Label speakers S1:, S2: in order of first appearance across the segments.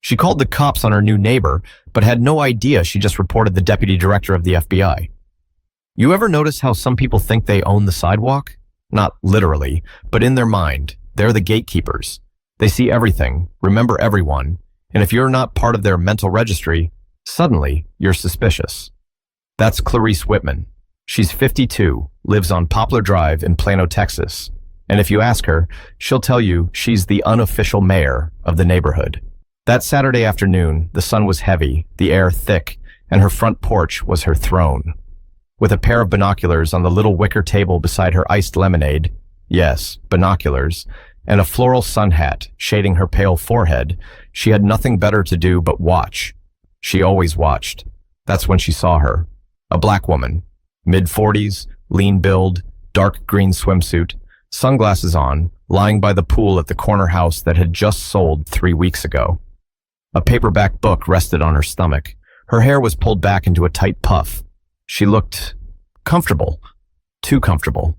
S1: She called the cops on her new neighbor, but had no idea she just reported the deputy director of the FBI. You ever notice how some people think they own the sidewalk? Not literally, but in their mind. They're the gatekeepers. They see everything, remember everyone, and if you're not part of their mental registry, suddenly you're suspicious. That's Clarice Whitman. She's 52, lives on Poplar Drive in Plano, Texas. And if you ask her, she'll tell you she's the unofficial mayor of the neighborhood. That Saturday afternoon, the sun was heavy, the air thick, and her front porch was her throne. With a pair of binoculars on the little wicker table beside her iced lemonade, yes, binoculars, and a floral sun hat shading her pale forehead, she had nothing better to do but watch. She always watched. That's when she saw her. A black woman, mid-40s, lean build, dark green swimsuit, sunglasses on, lying by the pool at the corner house that had just sold 3 weeks ago. A paperback book rested on her stomach. Her hair was pulled back into a tight puff. She looked comfortable, too comfortable.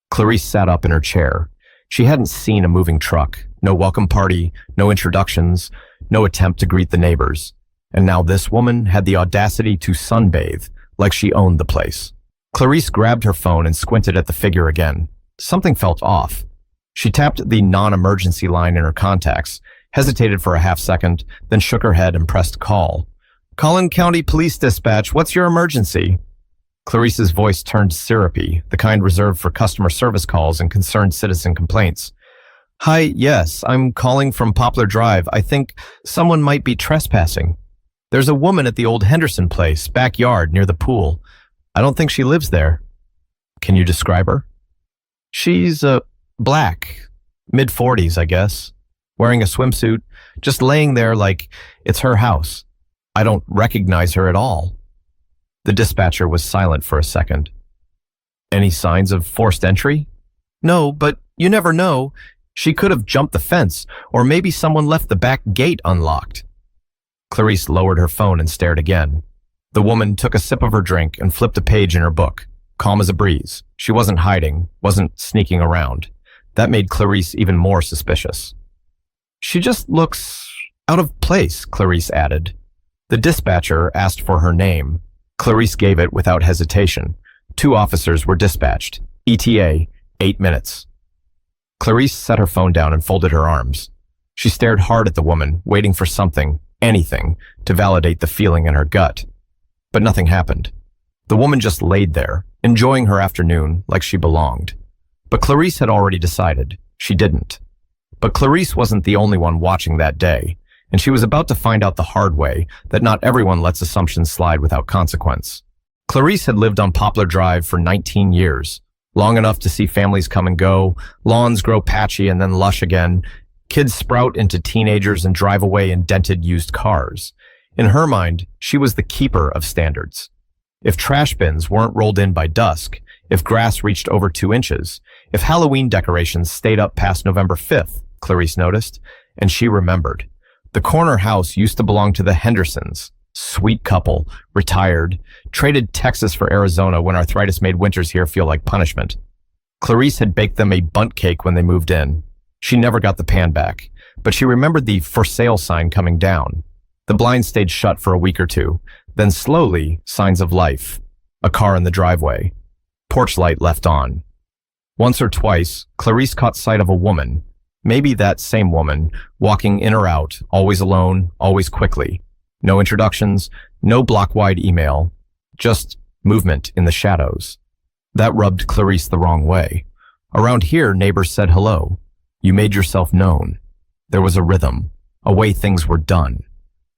S1: Clarice sat up in her chair. She hadn't seen a moving truck, no welcome party, no introductions, no attempt to greet the neighbors. And now this woman had the audacity to sunbathe, like she owned the place. Clarice grabbed her phone and squinted at the figure again. Something felt off. She tapped the non-emergency line in her contacts, hesitated for a half second, then shook her head and pressed call. Collin County Police Dispatch, what's your emergency? Clarice's voice turned syrupy, the kind reserved for customer service calls and concerned citizen complaints. Hi, yes, I'm calling from Poplar Drive. I think someone might be trespassing. There's a woman at the old Henderson place, backyard near the pool. I don't think she lives there. Can you describe her? She's black, mid-40s, I guess, wearing a swimsuit, just laying there like it's her house. I don't recognize her at all. The dispatcher was silent for a second. Any signs of forced entry? No, but you never know. She could have jumped the fence, or maybe someone left the back gate unlocked. Clarice lowered her phone and stared again. The woman took a sip of her drink and flipped a page in her book, calm as a breeze. She wasn't hiding, wasn't sneaking around. That made Clarice even more suspicious. She just looks out of place, Clarice added. The dispatcher asked for her name. Clarice gave it without hesitation. 2 officers were dispatched. ETA, 8 minutes. Clarice set her phone down and folded her arms. She stared hard at the woman, waiting for something, anything, to validate the feeling in her gut. But nothing happened. The woman just laid there, enjoying her afternoon like she belonged. But Clarice had already decided she didn't. But Clarice wasn't the only one watching that day, and she was about to find out the hard way that not everyone lets assumptions slide without consequence. Clarice had lived on Poplar Drive for 19 years, long enough to see families come and go, lawns grow patchy and then lush again, kids sprout into teenagers and drive away in dented used cars. In her mind, she was the keeper of standards. If trash bins weren't rolled in by dusk, if grass reached over 2 inches, if Halloween decorations stayed up past November 5th, Clarice noticed, and she remembered. The corner house used to belong to the Hendersons. Sweet couple, retired, traded Texas for Arizona when arthritis made winters here feel like punishment. Clarice had baked them a bundt cake when they moved in. She never got the pan back, but she remembered the for sale sign coming down. The blind stayed shut for a week or 2, then slowly, signs of life. A car in the driveway. Porch light left on. Once or twice, Clarice caught sight of a woman, maybe that same woman, walking in or out, always alone, always quickly. No introductions, no block-wide email, just movement in the shadows. That rubbed Clarice the wrong way. Around here, neighbors said hello. You made yourself known. There was a rhythm, a way things were done.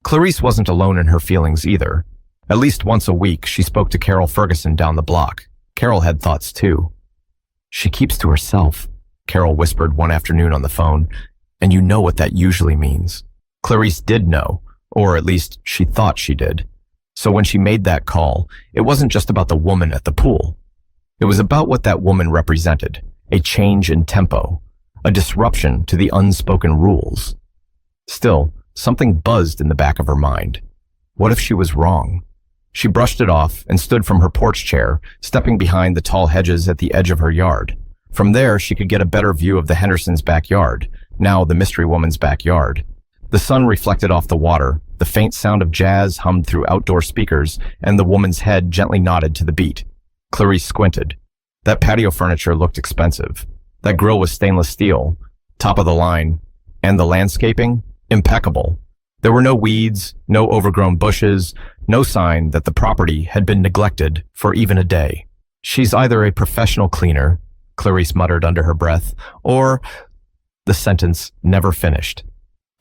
S1: Clarice wasn't alone in her feelings either. At least once a week, she spoke to Carol Ferguson down the block. Carol had thoughts too. She keeps to herself, Carol whispered one afternoon on the phone, and you know what that usually means. Clarice did know, or at least she thought she did. So when she made that call, it wasn't just about the woman at the pool. It was about what that woman represented, a change in tempo, a disruption to the unspoken rules. Still, something buzzed in the back of her mind. What if she was wrong? She brushed it off and stood from her porch chair, stepping behind the tall hedges at the edge of her yard. From there, she could get a better view of the Hendersons' backyard, now the mystery woman's backyard. The sun reflected off the water, the faint sound of jazz hummed through outdoor speakers, and the woman's head gently nodded to the beat. Clarice squinted. That patio furniture looked expensive. That grill was stainless steel, top of the line, and the landscaping, impeccable. There were no weeds, no overgrown bushes, no sign that the property had been neglected for even a day. She's either a professional cleaner, Clarice muttered under her breath, or the sentence never finished.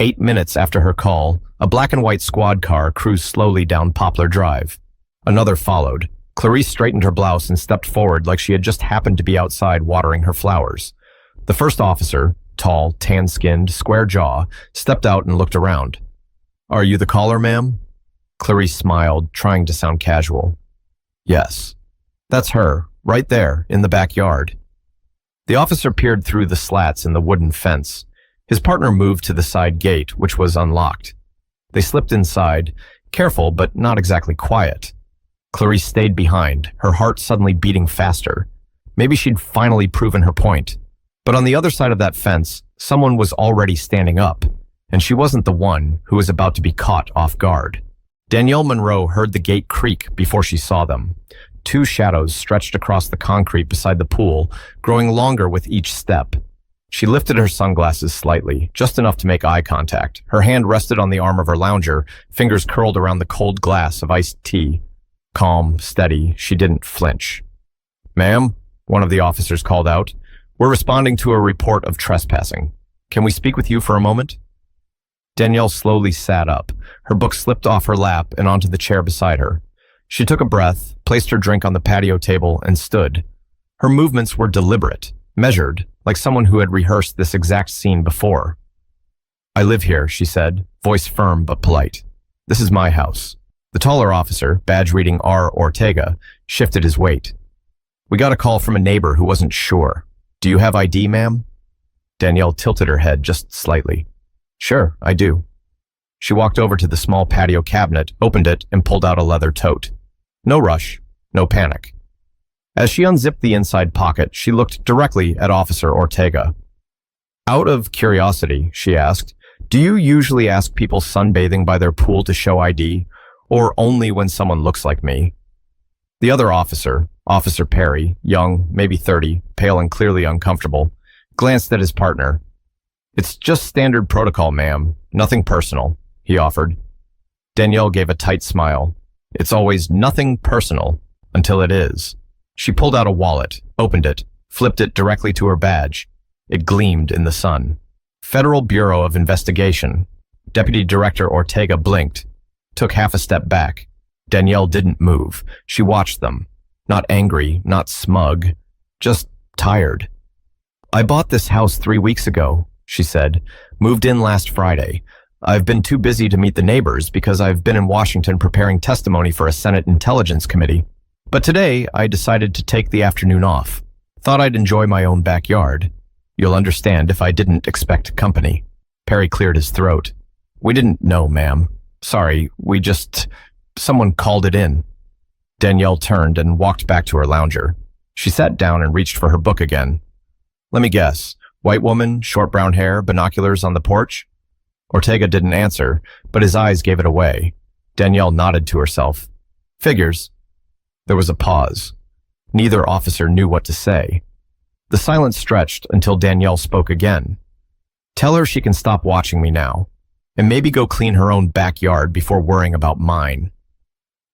S1: 8 minutes after her call, a black and white squad car cruised slowly down Poplar Drive. Another followed. Clarice straightened her blouse and stepped forward like she had just happened to be outside watering her flowers. The first officer, tall, tan-skinned, square jaw, stepped out and looked around. "Are you the caller, ma'am?" Clarice smiled, trying to sound casual. "Yes." "That's her, right there, in the backyard." The officer peered through the slats in the wooden fence. His partner moved to the side gate, which was unlocked. They slipped inside, careful but not exactly quiet. Clarice stayed behind, her heart suddenly beating faster. Maybe she'd finally proven her point. But on the other side of that fence, someone was already standing up, and she wasn't the one who was about to be caught off guard. Danielle Monroe heard the gate creak before she saw them. 2 shadows stretched across the concrete beside the pool, growing longer with each step. She lifted her sunglasses slightly, just enough to make eye contact. Her hand rested on the arm of her lounger, fingers curled around the cold glass of iced tea. Calm, steady, she didn't flinch. "Ma'am," one of the officers called out, "we're responding to a report of trespassing. Can we speak with you for a moment?" Danielle slowly sat up. Her book slipped off her lap and onto the chair beside her. She took a breath, placed her drink on the patio table, and stood. Her movements were deliberate, measured, like someone who had rehearsed this exact scene before. "I live here," she said, voice firm but polite. "This is my house." The taller officer, badge reading R. Ortega, shifted his weight. "We got a call from a neighbor who wasn't sure. Do you have ID, ma'am?" Danielle tilted her head just slightly. "Sure, I do." She walked over to the small patio cabinet, opened it, and pulled out a leather tote. No rush, no panic. As she unzipped the inside pocket, she looked directly at Officer Ortega. "Out of curiosity," she asked, "do you usually ask people sunbathing by their pool to show ID, or only when someone looks like me?" The other officer, Officer Perry, young, maybe 30, pale and clearly uncomfortable, glanced at his partner. "It's just standard protocol, ma'am. Nothing personal," he offered. Danielle gave a tight smile. "It's always nothing personal until it is." She pulled out a wallet, opened it, flipped it directly to her badge. It gleamed in the sun. "Federal Bureau of Investigation." Deputy Director Ortega blinked, took half a step back. Danielle didn't move. She watched them. Not angry, not smug, just tired. "I bought this house 3 weeks ago," she said. "Moved in last Friday. I've been too busy to meet the neighbors because I've been in Washington preparing testimony for a Senate Intelligence Committee. But today, I decided to take the afternoon off. Thought I'd enjoy my own backyard. You'll understand if I didn't expect company." Perry cleared his throat. "We didn't know, ma'am. Sorry, someone called it in." Danielle turned and walked back to her lounger. She sat down and reached for her book again. "Let me guess. White woman, short brown hair, binoculars on the porch?" Ortega didn't answer, but his eyes gave it away. Danielle nodded to herself. "Figures." There was a pause. Neither officer knew what to say. The silence stretched until Danielle spoke again. "Tell her she can stop watching me now, and maybe go clean her own backyard before worrying about mine."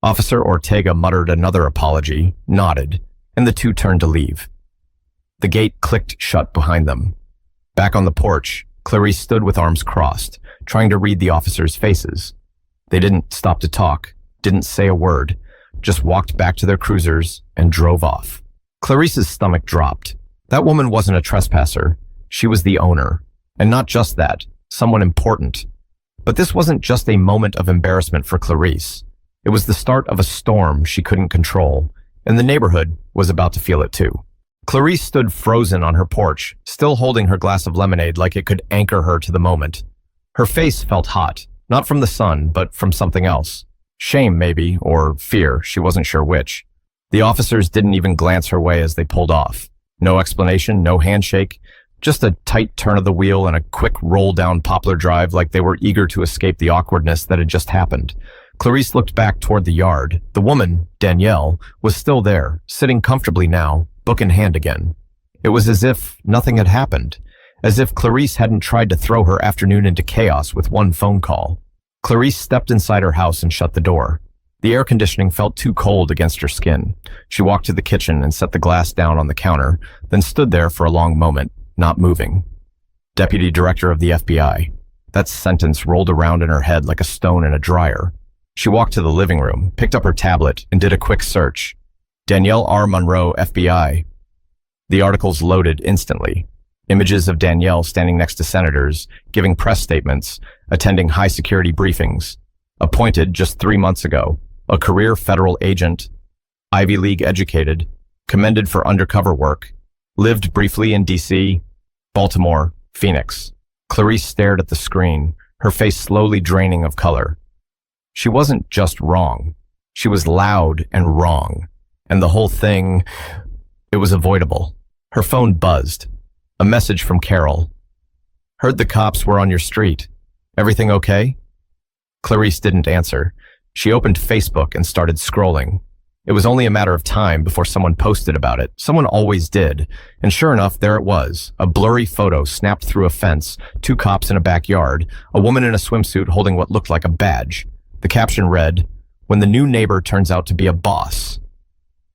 S1: Officer Ortega muttered another apology, nodded, and the two turned to leave. The gate clicked shut behind them. Back on the porch, Clarice stood with arms crossed, trying to read the officers' faces. They didn't stop to talk, didn't say a word, just walked back to their cruisers and drove off. Clarice's stomach dropped. That woman wasn't a trespasser. She was the owner. And not just that, someone important. But this wasn't just a moment of embarrassment for Clarice. It was the start of a storm she couldn't control, and the neighborhood was about to feel it too. Clarice stood frozen on her porch, still holding her glass of lemonade like it could anchor her to the moment. Her face felt hot, not from the sun, but from something else. Shame, maybe, or fear, she wasn't sure which. The officers didn't even glance her way as they pulled off. No explanation, no handshake, Just a tight turn of the wheel and a quick roll down Poplar Drive like they were eager to escape the awkwardness that had just happened. Clarice looked back toward the yard. The woman, Danielle, was still there, sitting comfortably now, book in hand again. It was as if nothing had happened, as if Clarice hadn't tried to throw her afternoon into chaos with one phone call. Clarice stepped inside her house and shut the door. The air conditioning felt too cold against her skin. She walked to the kitchen and set the glass down on the counter, then stood there for a long moment, not moving. Deputy Director of the FBI. That sentence rolled around in her head like a stone in a dryer. She walked to the living room, picked up her tablet, and did a quick search. Danielle R. Monroe, FBI. The articles loaded instantly. Images of Danielle standing next to senators, giving press statements, attending high-security briefings. Appointed just 3 months ago. A career federal agent. Ivy League educated. Commended for undercover work. Lived briefly in D.C., Baltimore, Phoenix. Clarice stared at the screen, her face slowly draining of color. She wasn't just wrong. She was loud and wrong. And the whole thing, it was avoidable. Her phone buzzed. A message from Carol. Heard the cops were on your street. Everything okay? Clarice didn't answer. She opened Facebook and started scrolling. It was only a matter of time before someone posted about it. Someone always did. And sure enough, there it was. A blurry photo snapped through a fence, 2 cops in a backyard, a woman in a swimsuit holding what looked like a badge. The caption read, "When the new neighbor turns out to be a boss."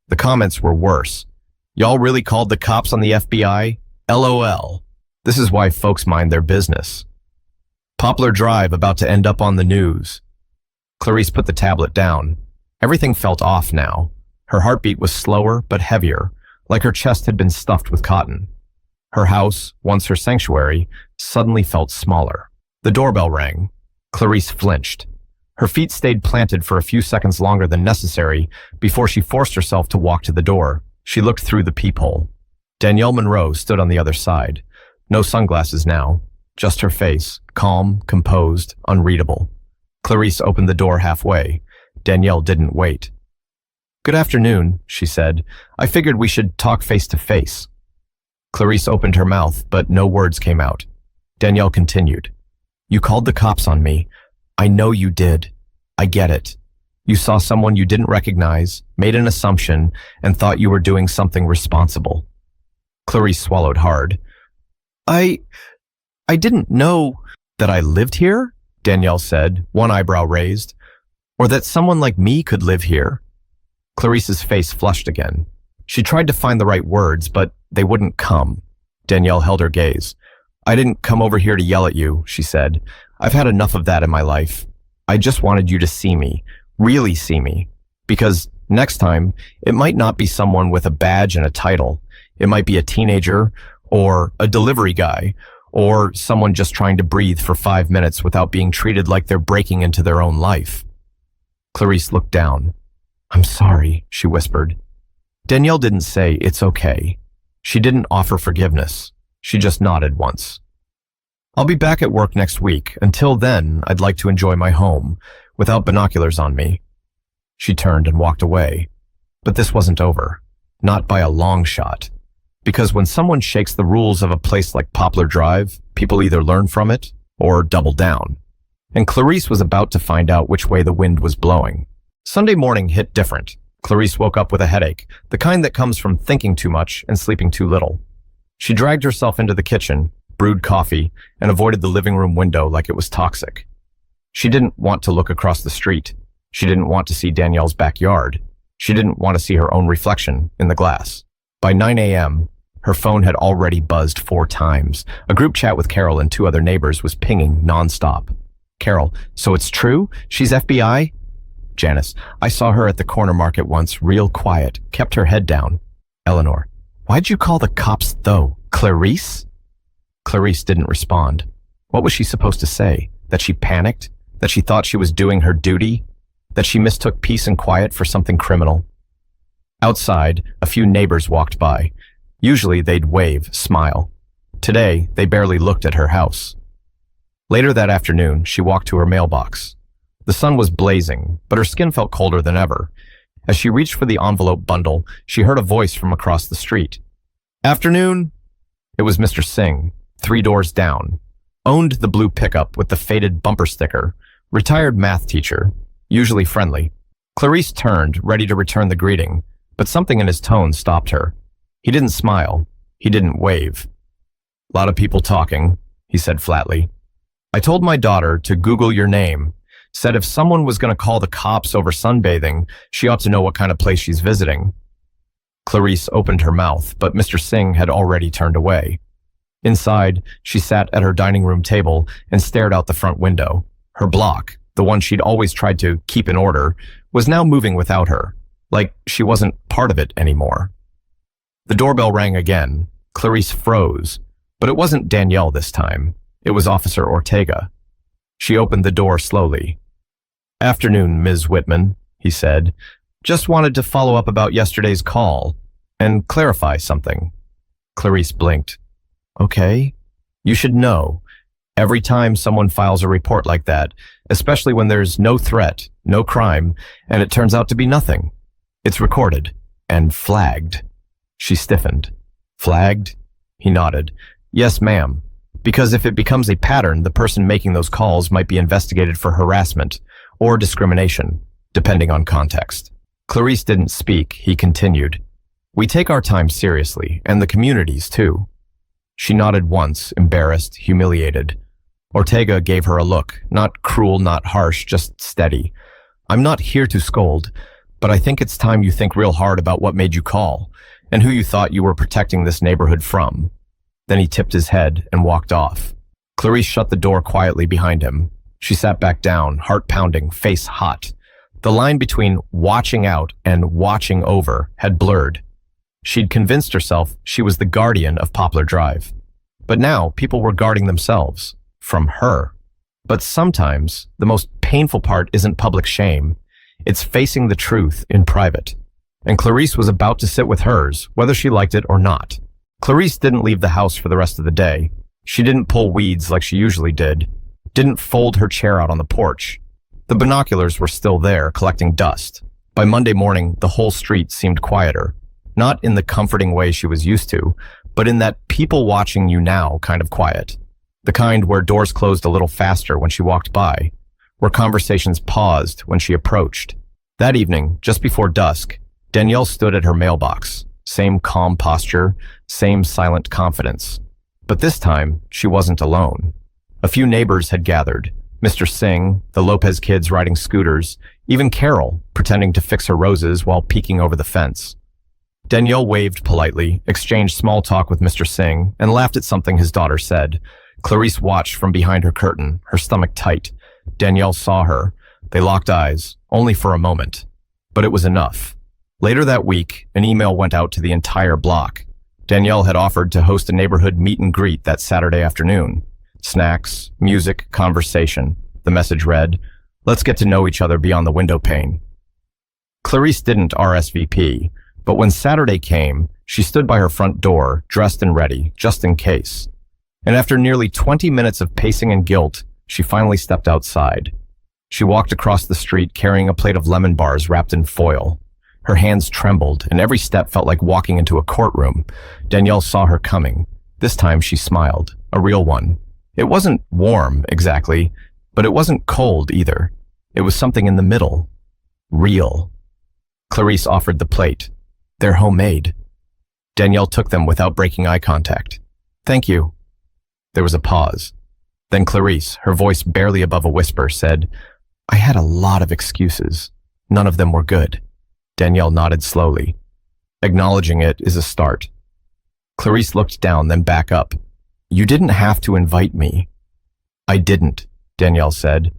S1: The comments were worse. "Y'all really called the cops on the FBI? LOL. This is why folks mind their business." Poplar Drive about to end up on the news. Clarice put the tablet down. Everything felt off now. Her heartbeat was slower but heavier, like her chest had been stuffed with cotton. Her house, once her sanctuary, suddenly felt smaller. The doorbell rang. Clarice flinched. Her feet stayed planted for a few seconds longer than necessary before she forced herself to walk to the door. She looked through the peephole. Danielle Monroe stood on the other side. No sunglasses now, just her face, calm, composed, unreadable. Clarice opened the door halfway. Danielle didn't wait. "Good afternoon," she said. "I figured we should talk face to face." Clarice opened her mouth, but no words came out. Danielle continued. "You called the cops on me. I know you did. I get it. You saw someone you didn't recognize, made an assumption, and thought you were doing something responsible." Clarice swallowed hard. I didn't know that I lived here," Danielle said, one eyebrow raised. "Or that someone like me could live here." Clarice's face flushed again. She tried to find the right words, but they wouldn't come. Danielle held her gaze. "I didn't come over here to yell at you," she said. "I've had enough of that in my life. I just wanted you to see me, really see me. Because next time, it might not be someone with a badge and a title. It might be a teenager, or a delivery guy, or someone just trying to breathe for 5 minutes without being treated like they're breaking into their own life." Clarice looked down. "I'm sorry," she whispered. Danielle didn't say, "It's okay." She didn't offer forgiveness. She just nodded once. "I'll be back at work next week. Until then, I'd like to enjoy my home, without binoculars on me." She turned and walked away. But this wasn't over. Not by a long shot. Because when someone shakes the rules of a place like Poplar Drive, people either learn from it or double down. And Clarice was about to find out which way the wind was blowing. Sunday morning hit different. Clarice woke up with a headache, the kind that comes from thinking too much and sleeping too little. She dragged herself into the kitchen, brewed coffee, and avoided the living room window like it was toxic. She didn't want to look across the street. She didn't want to see Danielle's backyard. She didn't want to see her own reflection in the glass. By 9 a.m., her phone had already buzzed 4 times. A group chat with Carol and 2 other neighbors was pinging nonstop. Carol, "So it's true? She's FBI?" Janice, "I saw her at the corner market once, real quiet, kept her head down." Eleanor, "Why'd you call the cops though? Clarice?" Clarice didn't respond. What was she supposed to say? That she panicked? That she thought she was doing her duty? That she mistook peace and quiet for something criminal? Outside, a few neighbors walked by. Usually they'd wave, smile. Today, they barely looked at her house. Later that afternoon, she walked to her mailbox. The sun was blazing, but her skin felt colder than ever. As she reached for the envelope bundle, she heard a voice from across the street. "Afternoon." It was Mr. Singh, 3 doors down. Owned the blue pickup with the faded bumper sticker. Retired math teacher, usually friendly. Clarice turned, ready to return the greeting, but something in his tone stopped her. He didn't smile. He didn't wave. "Lot of people talking," he said flatly. "I told my daughter to Google your name. Said if someone was going to call the cops over sunbathing, she ought to know what kind of place she's visiting." Clarice opened her mouth, but Mr. Singh had already turned away. Inside, she sat at her dining room table and stared out the front window. Her block, the one she'd always tried to keep in order, was now moving without her, like she wasn't part of it anymore. The doorbell rang again. Clarice froze, but it wasn't Danielle this time. It was Officer Ortega. She opened the door slowly. "Afternoon, Ms. Whitman," he said. "Just wanted to follow up about yesterday's call and clarify something." Clarice blinked. "Okay. You should know. Every time someone files a report like that, especially when there's no threat, no crime, and it turns out to be nothing, it's recorded and flagged." She stiffened. "Flagged?" He nodded. "Yes, ma'am. Because if it becomes a pattern, the person making those calls might be investigated for harassment or discrimination, depending on context." Clarice didn't speak. He continued. "We take our time seriously, and the communities too." She nodded once, embarrassed, humiliated. Ortega gave her a look, not cruel, not harsh, just steady. "I'm not here to scold, but I think it's time you think real hard about what made you call, and who you thought you were protecting this neighborhood from." Then he tipped his head and walked off. Clarice shut the door quietly behind him. She sat back down, heart pounding, face hot. The line between watching out and watching over had blurred. She'd convinced herself she was the guardian of Poplar Drive. But now people were guarding themselves. From her. But sometimes the most painful part isn't public shame. It's facing the truth in private. And Clarice was about to sit with hers, whether she liked it or not. Clarice didn't leave the house for the rest of the day. She didn't pull weeds like she usually did. Didn't fold her chair out on the porch. The binoculars were still there, collecting dust. By Monday morning, the whole street seemed quieter. Not in the comforting way she was used to, but in that people watching you now kind of quiet. The kind where doors closed a little faster when she walked by, where conversations paused when she approached. That evening, just before dusk, Danielle stood at her mailbox. Same calm posture, same silent confidence. But this time, she wasn't alone. A few neighbors had gathered. Mr. Singh, the Lopez kids riding scooters, even Carol, pretending to fix her roses while peeking over the fence. Danielle waved politely, exchanged small talk with Mr. Singh, and laughed at something his daughter said. Clarice watched from behind her curtain, her stomach tight. Danielle saw her. They locked eyes, only for a moment. But it was enough. Later that week, an email went out to the entire block. Danielle had offered to host a neighborhood meet and greet that Saturday afternoon. Snacks, music, conversation. The message read, "Let's get to know each other beyond the window pane." Clarice didn't RSVP, but when Saturday came, she stood by her front door, dressed and ready, just in case. And after nearly 20 minutes of pacing and guilt, she finally stepped outside. She walked across the street carrying a plate of lemon bars wrapped in foil. Her hands trembled, and every step felt like walking into a courtroom. Danielle saw her coming. This time she smiled, a real one. It wasn't warm, exactly, but it wasn't cold either. It was something in the middle. Real. Clarice offered the plate. "They're homemade." Danielle took them without breaking eye contact. "Thank you." There was a pause. Then Clarice, her voice barely above a whisper, said, "I had a lot of excuses. None of them were good." Danielle nodded slowly. Acknowledging it is a start. Clarice looked down, then back up. "You didn't have to invite me." "I didn't," Danielle said,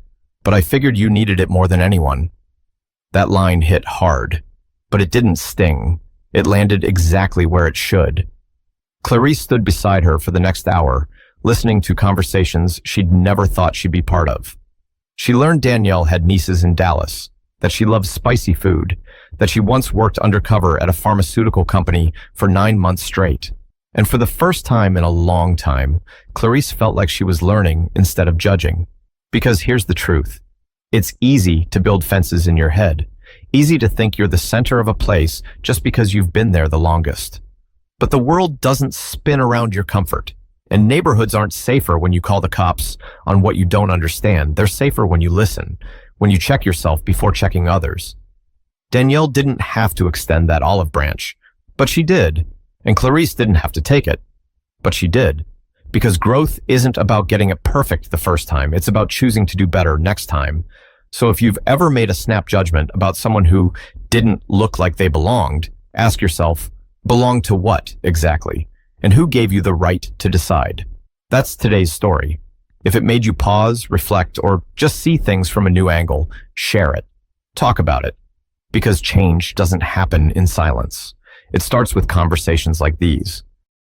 S1: "but I figured you needed it more than anyone." That line hit hard, but it didn't sting. It landed exactly where it should. Clarice stood beside her for the next hour, listening to conversations she'd never thought she'd be part of. She learned Danielle had nieces in Dallas, that she loved spicy food, that she once worked undercover at a pharmaceutical company for 9 months straight. And for the first time in a long time, Clarice felt like she was learning instead of judging. Because here's the truth. It's easy to build fences in your head. Easy to think you're the center of a place just because you've been there the longest. But the world doesn't spin around your comfort. And neighborhoods aren't safer when you call the cops on what you don't understand. They're safer when you listen, when you check yourself before checking others. Danielle didn't have to extend that olive branch, but she did. And Clarice didn't have to take it, but she did. Because growth isn't about getting it perfect the first time. It's about choosing to do better next time. So if you've ever made a snap judgment about someone who didn't look like they belonged, ask yourself, belong to what exactly? And who gave you the right to decide? That's today's story. If it made you pause, reflect, or just see things from a new angle, share it. Talk about it. Because change doesn't happen in silence. It starts with conversations like these.